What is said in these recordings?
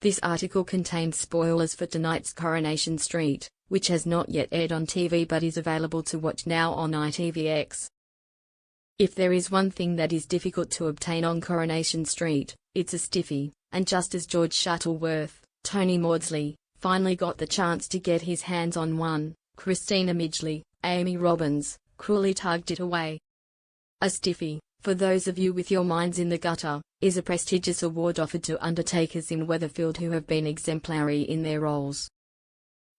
This article contains spoilers for tonight's Coronation Street, which has not yet aired on TV but is available to watch now on ITVX. If there is one thing that is difficult to obtain on Coronation Street, it's a stiffy, and just as George Shuttleworth, Tony Maudsley, finally got the chance to get his hands on one, Christina Midgley, Amy Robbins, cruelly tugged it away. A stiffy, for those of you with your minds in the gutter, is a prestigious award offered to undertakers in Weatherfield who have been exemplary in their roles.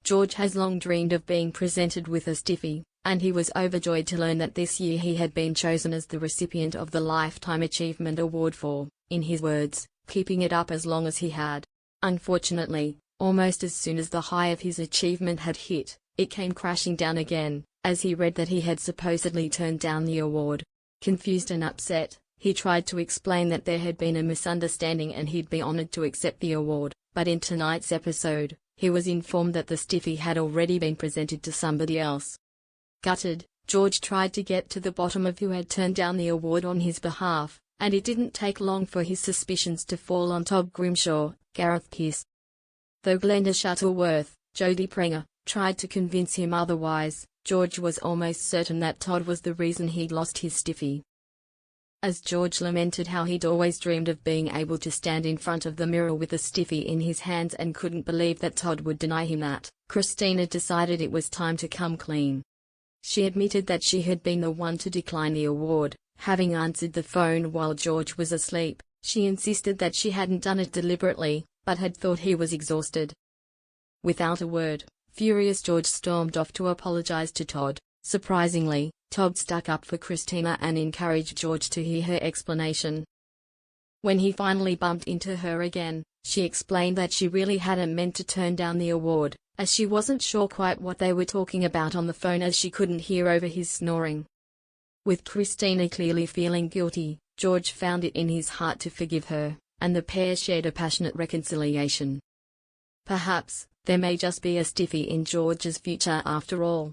George has long dreamed of being presented with a stiffy, and he was overjoyed to learn that this year he had been chosen as the recipient of the Lifetime Achievement Award for, in his words, keeping it up as long as he had. Unfortunately, almost as soon as the high of his achievement had hit, it came crashing down again, as he read that he had supposedly turned down the award. Confused and upset, he tried to explain that there had been a misunderstanding and he'd be honored to accept the award, but in tonight's episode, he was informed that the stiffy had already been presented to somebody else. Gutted, George tried to get to the bottom of who had turned down the award on his behalf, and it didn't take long for his suspicions to fall on Todd Grimshaw, Gareth Pearce. Though Glenda Shuttleworth, Jodie Prenger, tried to convince him otherwise, George was almost certain that Todd was the reason he'd lost his stiffy. As George lamented how he'd always dreamed of being able to stand in front of the mirror with a stiffy in his hands and couldn't believe that Todd would deny him that, Christina decided it was time to come clean. She admitted that she had been the one to decline the award, having answered the phone while George was asleep. She insisted that she hadn't done it deliberately, but had thought he was exhausted. Without a word, furious George stormed off to apologize to Todd. Surprisingly, Todd stuck up for Christina and encouraged George to hear her explanation. When he finally bumped into her again, she explained that she really hadn't meant to turn down the award, as she wasn't sure quite what they were talking about on the phone as she couldn't hear over his snoring. With Christina clearly feeling guilty, George found it in his heart to forgive her, and the pair shared a passionate reconciliation. Perhaps there may just be a stiffy in George's future after all.